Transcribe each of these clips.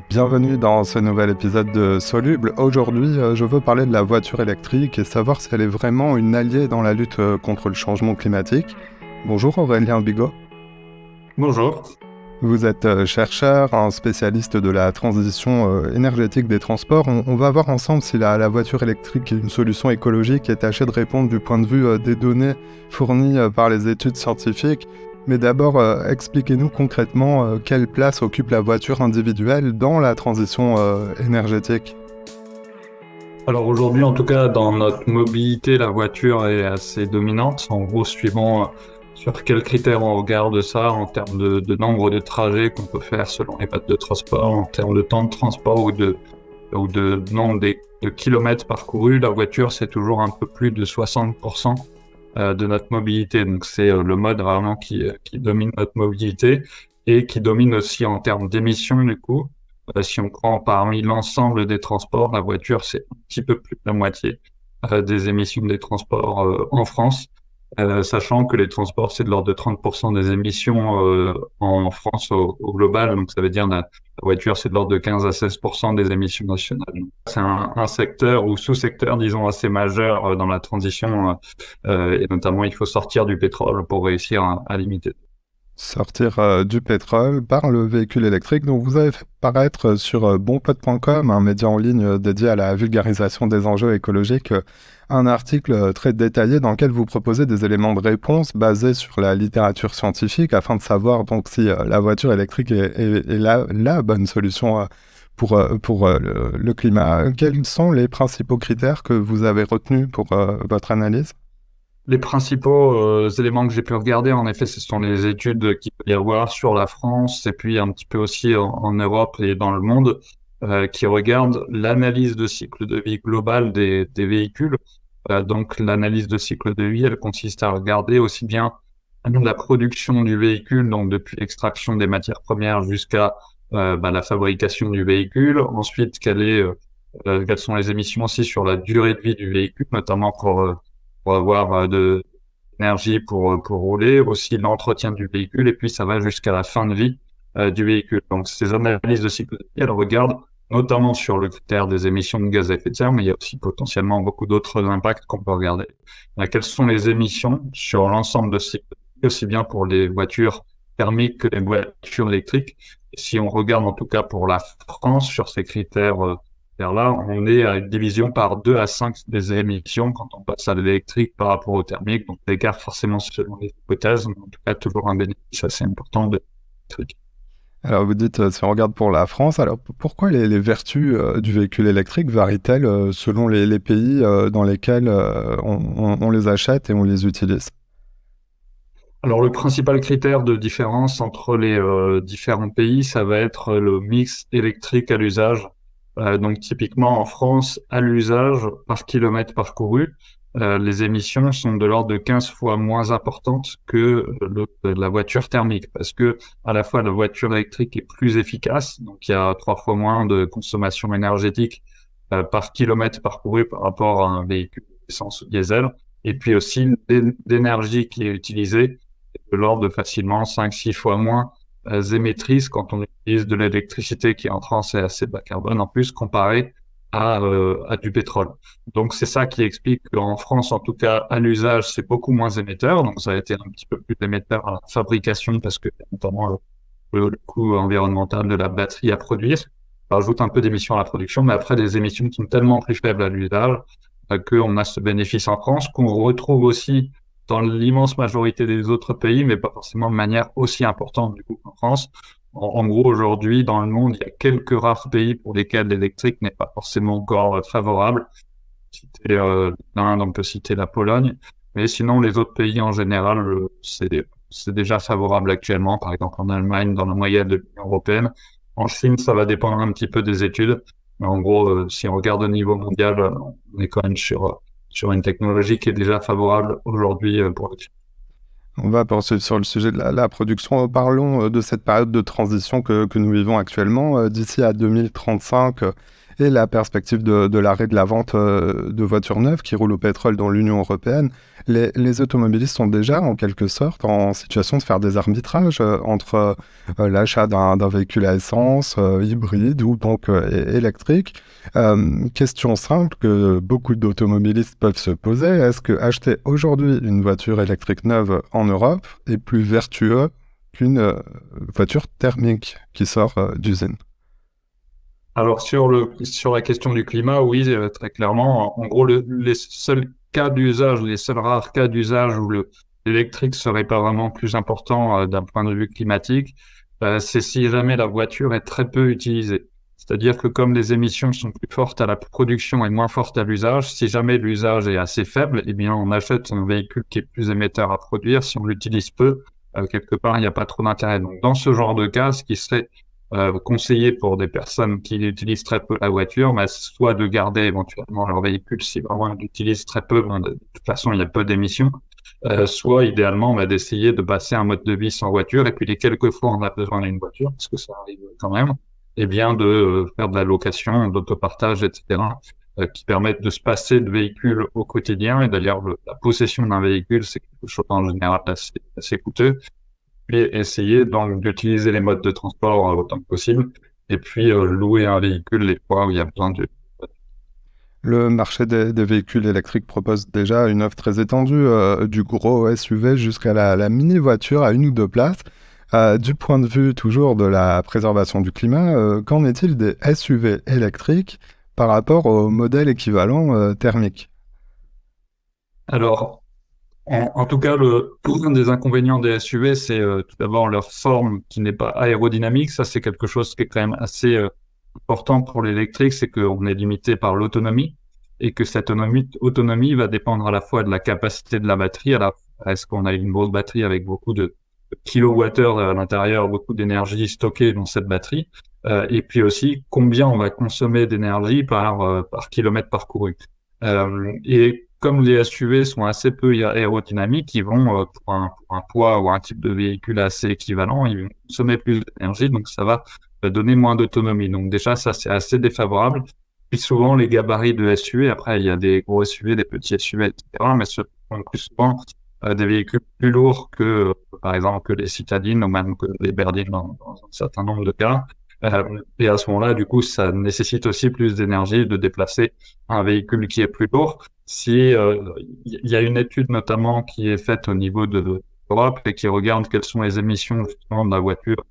Bienvenue dans ce nouvel épisode de Soluble. Aujourd'hui, je veux parler de la voiture électrique et savoir si elle est vraiment une alliée dans la lutte contre le changement climatique. Bonjour Aurélien Bigot. Bonjour. Vous êtes chercheur, un spécialiste de la transition énergétique des transports. On va voir ensemble si la voiture électrique est une solution écologique et tâcher de répondre du point de vue des données fournies par les études scientifiques. Mais d'abord, expliquez-nous concrètement quelle place occupe la voiture individuelle dans la transition énergétique. Alors aujourd'hui, en tout cas, dans notre mobilité, la voiture est assez dominante. En gros, suivant sur quels critères on regarde ça, en termes de nombre de trajets qu'on peut faire selon les modes de transport, en termes de temps de transport ou de nombre de kilomètres parcourus, la voiture, c'est toujours un peu plus de 60% de notre mobilité. Donc c'est le mode vraiment qui domine notre mobilité et qui domine aussi en termes d'émissions du coup. Si on prend parmi l'ensemble des transports, la voiture, c'est un petit peu plus de la moitié des émissions des transports en France, sachant que les transports, c'est de l'ordre de 30% des émissions en France au global. Donc, ça veut dire la voiture, c'est de l'ordre de 15 à 16% des émissions nationales. C'est un secteur ou sous-secteur, disons, assez majeur dans la transition. Et notamment, il faut sortir du pétrole pour réussir à limiter. Sortir du pétrole par le véhicule électrique. Donc vous avez fait paraître sur bonpote.com, un média en ligne dédié à la vulgarisation des enjeux écologiques, un article très détaillé dans lequel vous proposez des éléments de réponse basés sur la littérature scientifique afin de savoir donc si la voiture électrique est la bonne solution pour le climat. Quels sont les principaux critères que vous avez retenus pour votre analyse? Les principaux éléments que j'ai pu regarder, en effet, ce sont les études qu'il peut y avoir sur la France et puis un petit peu aussi en Europe et dans le monde, qui regardent l'analyse de cycle de vie global des véhicules. Donc, l'analyse de cycle de vie, elle consiste à regarder aussi bien la production du véhicule, donc depuis l'extraction des matières premières jusqu'à la fabrication du véhicule. Ensuite, quelles sont les émissions aussi sur la durée de vie du véhicule, notamment pour avoir de l'énergie pour rouler, aussi l'entretien du véhicule, et puis ça va jusqu'à la fin de vie du véhicule. Donc ces analyses de cycle de vie, elles regardent notamment sur le critère des émissions de gaz à effet de serre, mais il y a aussi potentiellement beaucoup d'autres impacts qu'on peut regarder. Quelles sont les émissions sur l'ensemble de ce cycle de vie, aussi bien pour les voitures thermiques que les voitures électriques. Et si on regarde en tout cas pour la France sur ces critères là, on est à une division par 2 à 5 des émissions quand on passe à l'électrique par rapport au thermique. Donc, l'écart forcément selon les hypothèses, mais en tout cas, toujours un bénéfice assez important de l'électrique. Alors vous dites, si on regarde pour la France, alors pourquoi les vertus du véhicule électrique varient-elles selon les pays dans lesquels on les achète et on les utilise? Alors, le principal critère de différence entre les différents pays, ça va être le mix électrique à l'usage. Donc, typiquement en France, à l'usage par kilomètre parcouru, les émissions sont de l'ordre de 15 fois moins importantes que la voiture thermique, parce que à la fois la voiture électrique est plus efficace, donc il y a 3 fois moins de consommation énergétique par kilomètre parcouru par rapport à un véhicule essence ou diesel, et puis aussi l'énergie qui est utilisée de l'ordre de facilement 5-6 fois moins émettrice quand on utilise de l'électricité qui en France est assez bas carbone en plus comparé à du pétrole. Donc c'est ça qui explique qu'en France, en tout cas à l'usage, c'est beaucoup moins émetteur. Donc ça a été un petit peu plus émetteur à la fabrication parce que notamment le coût environnemental de la batterie à produire rajoute un peu d'émissions à la production, mais après des émissions qui sont tellement plus faibles à l'usage qu'on a ce bénéfice en France qu'on retrouve aussi dans l'immense majorité des autres pays, mais pas forcément de manière aussi importante du coup qu'en France. En gros, aujourd'hui, dans le monde, il y a quelques rares pays pour lesquels l'électrique n'est pas forcément encore favorable. Citer l'Inde, on peut citer la Pologne, mais sinon les autres pays en général, c'est déjà favorable actuellement. Par exemple, en Allemagne, dans la moyenne de l'Union européenne. En Chine, ça va dépendre un petit peu des études, mais en gros, si on regarde au niveau mondial, on est quand même sur une technologie qui est déjà favorable aujourd'hui pour le futur. On va poursuivre sur le sujet de la production. Parlons de cette période de transition que nous vivons actuellement. D'ici à 2035, et la perspective de l'arrêt de la vente de voitures neuves qui roulent au pétrole dans l'Union européenne, les automobilistes sont déjà en quelque sorte en situation de faire des arbitrages entre l'achat d'un véhicule à essence, hybride ou donc électrique. Question simple que beaucoup d'automobilistes peuvent se poser, est-ce que acheter aujourd'hui une voiture électrique neuve en Europe est plus vertueux qu'une voiture thermique qui sort d'usine? Alors sur la question du climat, oui, très clairement. En gros, les seuls cas d'usage, les seuls rares cas d'usage où l'électrique serait pas vraiment plus important d'un point de vue climatique, c'est si jamais la voiture est très peu utilisée. C'est-à-dire que comme les émissions sont plus fortes à la production et moins fortes à l'usage, si jamais l'usage est assez faible, eh bien on achète un véhicule qui est plus émetteur à produire. Si on l'utilise peu, quelque part, il n'y a pas trop d'intérêt. Donc dans ce genre de cas, ce qui serait conseillé pour des personnes qui utilisent très peu la voiture, mais soit de garder éventuellement leur véhicule si vraiment ils l'utilisent très peu, ben, de toute façon il y a peu d'émissions, soit idéalement bah, d'essayer de passer un mode de vie sans voiture, et puis les quelques fois on a besoin d'une voiture, parce que ça arrive quand même, et bien de faire de la location, d'autopartage, etc., qui permettent de se passer de véhicules au quotidien. Et d'ailleurs la possession d'un véhicule, c'est quelque chose en général assez coûteux, et essayer donc d'utiliser les modes de transport autant que possible, et puis louer un véhicule les fois où il y a besoin de... Le marché des véhicules électriques propose déjà une offre très étendue, du gros SUV jusqu'à la mini-voiture à une ou deux places. Du point de vue toujours de la préservation du climat, qu'en est-il des SUV électriques par rapport au modèle équivalent thermique? Alors, en tout cas, un des inconvénients des SUV, c'est tout d'abord leur forme qui n'est pas aérodynamique. Ça, c'est quelque chose qui est quand même assez important pour l'électrique, c'est qu'on est limité par l'autonomie, et que cette autonomie va dépendre à la fois de la capacité de la batterie, est-ce qu'on a une grosse batterie avec beaucoup de kilowattheures à l'intérieur, beaucoup d'énergie stockée dans cette batterie, et puis aussi combien on va consommer d'énergie par kilomètre parcouru. Et comme les SUV sont assez peu aérodynamiques, ils vont, pour un poids ou un type de véhicule assez équivalent, ils vont consommer plus d'énergie, donc ça va donner moins d'autonomie. Donc déjà, ça, c'est assez défavorable. Puis souvent, les gabarits de SUV, après, il y a des gros SUV, des petits SUV, etc., mais ce sont plus souvent des véhicules plus lourds que, par exemple, que les citadines ou même que les berlines dans un certain nombre de cas. Et à ce moment-là, du coup, ça nécessite aussi plus d'énergie de déplacer un véhicule qui est plus lourd. Si il y a une étude notamment qui est faite au niveau de l'Europe et qui regarde quelles sont les émissions justement de la voiture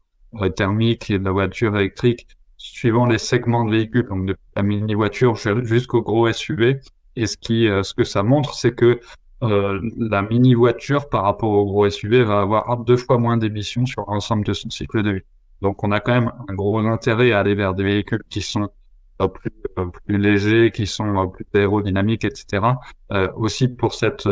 thermique et de la voiture électrique suivant les segments de véhicules, donc de la mini voiture jusqu'au gros SUV. Et ce que ça montre, c'est que la mini voiture par rapport au gros SUV va avoir 2 fois moins d'émissions sur l'ensemble de son cycle de vie. Donc on a quand même un gros intérêt à aller vers des véhicules qui sont plus légers, qui sont plus aérodynamiques, etc. Aussi pour cette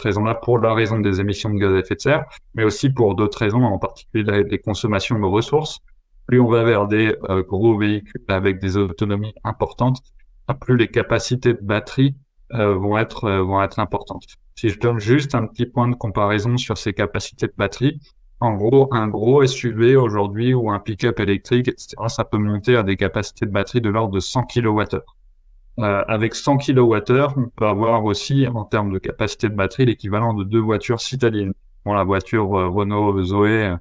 raison-là, pour la raison des émissions de gaz à effet de serre, mais aussi pour d'autres raisons, en particulier des consommations de ressources. Plus on va vers des gros véhicules avec des autonomies importantes, plus les capacités de batterie vont être importantes. Si je donne juste un petit point de comparaison sur ces capacités de batterie, en gros, un gros SUV aujourd'hui ou un pick-up électrique, etc., ça peut monter à des capacités de batterie de l'ordre de 100 kWh. Avec 100 kWh, on peut avoir aussi, en termes de capacité de batterie, l'équivalent de 2 voitures citadines. Bon, la voiture Renault Zoé,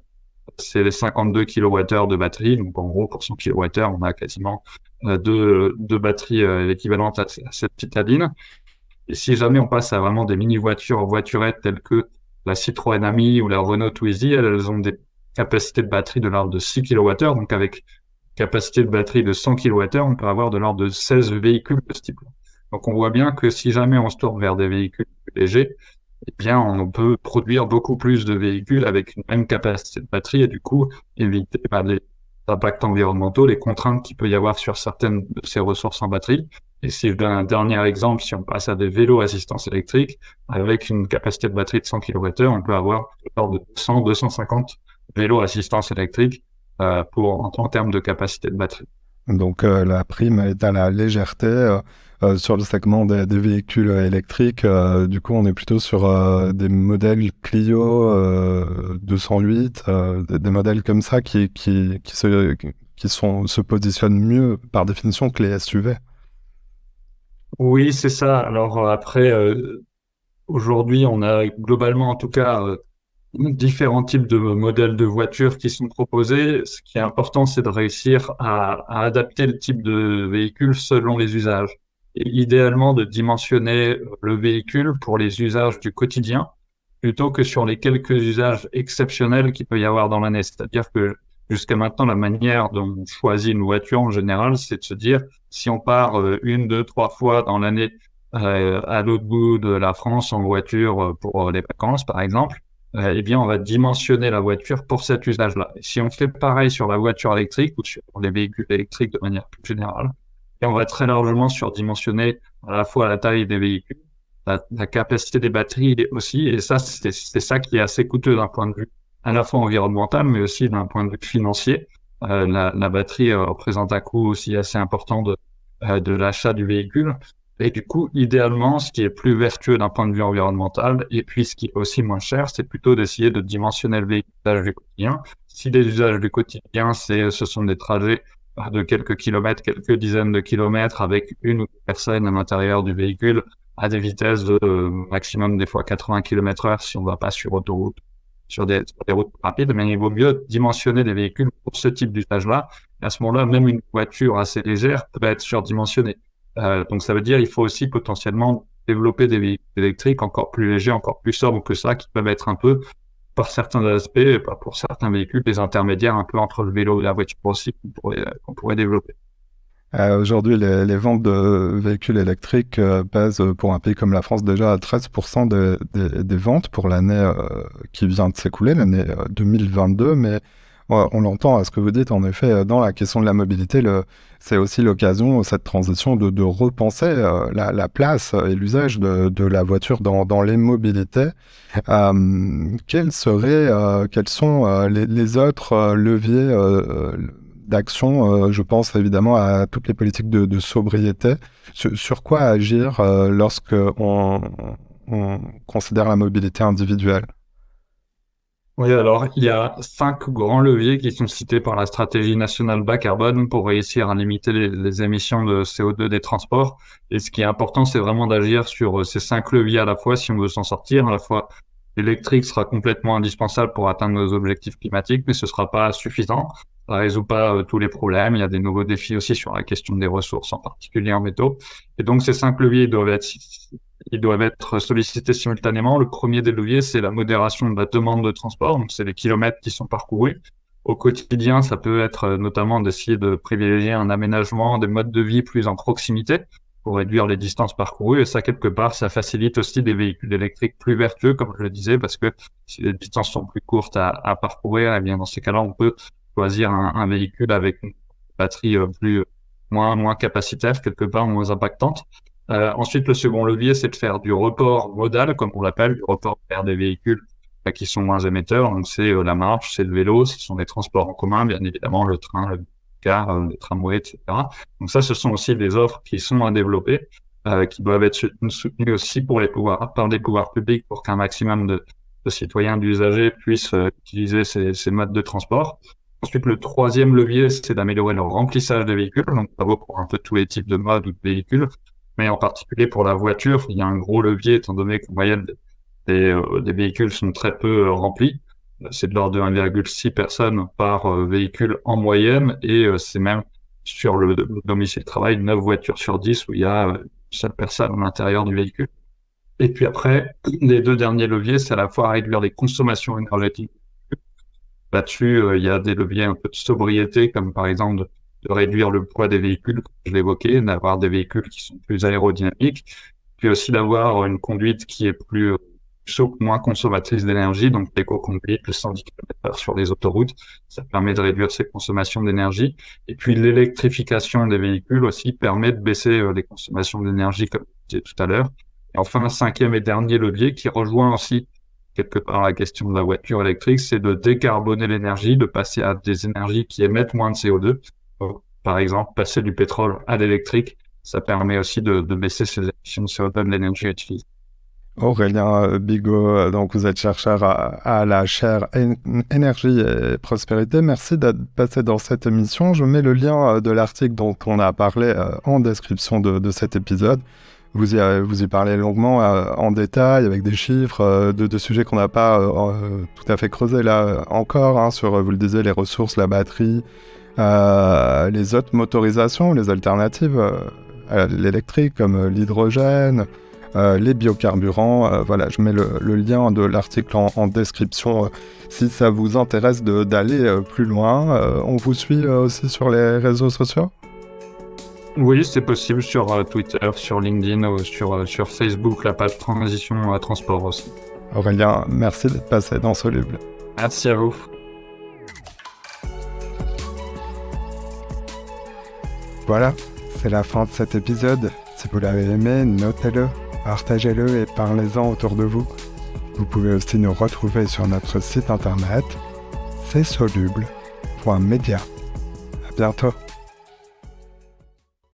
c'est les 52 kWh de batterie. Donc, en gros, pour 100 kWh, on a quasiment deux batteries équivalentes à cette citadine. Et si jamais on passe à vraiment des mini-voitures, voiturettes telles que la Citroën Ami ou la Renault Twizy, elles ont des capacités de batterie de l'ordre de 6 kWh. Donc, avec capacité de batterie de 100 kWh, on peut avoir de l'ordre de 16 véhicules de ce type-là. Donc, on voit bien que si jamais on se tourne vers des véhicules plus légers, eh bien, on peut produire beaucoup plus de véhicules avec une même capacité de batterie et du coup, éviter les impacts environnementaux, les contraintes qu'il peut y avoir sur certaines de ces ressources en batterie. Et si je donne un dernier exemple, si on passe à des vélos assistance électrique, avec une capacité de batterie de 100 kWh, on peut avoir de 200-250 vélos assistance électrique en termes de capacité de batterie. Donc la prime est à la légèreté sur le segment des véhicules électriques. Du coup, on est plutôt sur des modèles Clio 208, des modèles comme ça qui se positionnent mieux par définition que les SUV. Oui, c'est ça. Alors après, aujourd'hui, on a globalement, en tout cas, différents types de modèles de voitures qui sont proposés. Ce qui est important, c'est de réussir à adapter le type de véhicule selon les usages. Et idéalement, de dimensionner le véhicule pour les usages du quotidien plutôt que sur les quelques usages exceptionnels qu'il peut y avoir dans l'année. C'est-à-dire que jusqu'à maintenant, la manière dont on choisit une voiture en général, c'est de se dire, si on part une, deux, trois fois dans l'année à l'autre bout de la France en voiture pour les vacances, par exemple, eh bien, on va dimensionner la voiture pour cet usage-là. Et si on fait pareil sur la voiture électrique ou sur les véhicules électriques de manière plus générale, et on va très largement surdimensionner à la fois la taille des véhicules, la capacité des batteries aussi. Et ça, c'est ça qui est assez coûteux d'un point de vue à la fois environnemental, mais aussi d'un point de vue financier. La batterie représente un coût aussi assez important de l'achat du véhicule. Et du coup, idéalement, ce qui est plus vertueux d'un point de vue environnemental, et puis ce qui est aussi moins cher, c'est plutôt d'essayer de dimensionner le véhicule du quotidien. Si les usages du quotidien, ce sont des trajets de quelques kilomètres, quelques dizaines de kilomètres avec une ou deux personnes à l'intérieur du véhicule à des vitesses de maximum des fois 80 km/h si on ne va pas sur autoroute, sur des routes rapides, mais il vaut mieux dimensionner des véhicules pour ce type d'usage-là. À ce moment-là, même une voiture assez légère peut être surdimensionnée. Donc ça veut dire il faut aussi potentiellement développer des véhicules électriques encore plus légers, encore plus sobres que ça, qui peuvent être un peu, par certains aspects, pour certains véhicules, des intermédiaires un peu entre le vélo et la voiture aussi qu'on pourrait développer. Aujourd'hui, les ventes de véhicules électriques pèsent pour un pays comme la France déjà à 13% des ventes pour l'année qui vient de s'écouler, l'année 2022. Mais on l'entend à ce que vous dites, en effet, dans la question de la mobilité, c'est aussi l'occasion, cette transition, de repenser la place et l'usage de la voiture dans les mobilités. Quels sont les autres leviers d'action? Je pense évidemment à toutes les politiques de sobriété. Sur quoi agir lorsque on considère la mobilité individuelle? Oui, alors il y a 5 grands leviers qui sont cités par la stratégie nationale bas carbone pour réussir à limiter les émissions de CO2 des transports. Et ce qui est important, c'est vraiment d'agir sur ces 5 leviers à la fois si on veut s'en sortir. À la fois, l'électrique sera complètement indispensable pour atteindre nos objectifs climatiques, mais ce sera pas suffisant. Ça résout pas tous les problèmes. Il y a des nouveaux défis aussi sur la question des ressources, en particulier en métaux. Et donc ces 5 leviers ils doivent être sollicités simultanément. Le premier des leviers, c'est la modération de la demande de transport. Donc, c'est les kilomètres qui sont parcourus. Au quotidien, ça peut être notamment d'essayer de privilégier un aménagement des modes de vie plus en proximité pour réduire les distances parcourues. Et ça, quelque part, ça facilite aussi des véhicules électriques plus vertueux, comme je le disais, parce que si les distances sont plus courtes à parcourir, eh bien, dans ces cas-là, on peut choisir un véhicule avec une batterie moins capacitaire, quelque part, moins impactante. Ensuite, le second levier, c'est de faire du report modal, comme on l'appelle, du report vers des véhicules qui sont moins émetteurs. Donc, c'est la marche, c'est le vélo, ce sont des transports en commun, bien évidemment, le train, le car, le tramway, etc. Donc ça, ce sont aussi des offres qui sont à développer, qui doivent être soutenues aussi par les pouvoirs publics pour qu'un maximum de citoyens, d'usagers puissent utiliser ces modes de transport. Ensuite, le troisième levier, c'est d'améliorer le remplissage des véhicules. Donc, ça vaut pour un peu tous les types de modes ou de véhicules. Mais en particulier pour la voiture, il y a un gros levier étant donné qu'en moyenne, des véhicules sont très peu remplis. C'est de l'ordre de 1,6 personnes par véhicule en moyenne et c'est même sur le domicile de travail 9 voitures sur 10 où il y a une seule personne à l'intérieur du véhicule. Et puis après, les 2 derniers leviers, c'est à la fois réduire les consommations énergétiques. Là-dessus, il y a des leviers un peu de sobriété, comme par exemple de réduire le poids des véhicules, comme je l'évoquais, d'avoir des véhicules qui sont plus aérodynamiques, puis aussi d'avoir une conduite qui est plus souple, moins consommatrice d'énergie, donc l'éco-conduite, le 110 km/h sur les autoroutes, ça permet de réduire ses consommations d'énergie. Et puis l'électrification des véhicules aussi permet de baisser les consommations d'énergie, comme je disais tout à l'heure. Et enfin, un cinquième et dernier levier qui rejoint aussi quelque part la question de la voiture électrique, c'est de décarboner l'énergie, de passer à des énergies qui émettent moins de CO2. Par exemple, passer du pétrole à l'électrique, ça permet aussi de baisser ses émissions de CO2 de l'énergie utilisée. Aurélien Bigot, donc vous êtes chercheur à la chaire Énergie et Prospérité. Merci d'être passé dans cette émission. Je mets le lien de l'article dont on a parlé en description de cet épisode. Vous y parlez longuement, en détail, avec des chiffres, de sujets qu'on n'a pas tout à fait creusés là encore, hein, sur, vous le disiez, les ressources, la batterie, les autres motorisations, les alternatives à l'électrique, comme l'hydrogène, les biocarburants. Voilà, je mets le lien de l'article en description si ça vous intéresse d'aller plus loin. On vous suit aussi sur les réseaux sociaux ? Oui, c'est possible sur Twitter, sur LinkedIn ou sur Facebook, la page Transition à Transport aussi. Aurélien, merci d'être passé dans Soluble. Merci à vous. Voilà, c'est la fin de cet épisode. Si vous l'avez aimé, notez-le, partagez-le et parlez-en autour de vous. Vous pouvez aussi nous retrouver sur notre site internet, csoluble.media. À bientôt.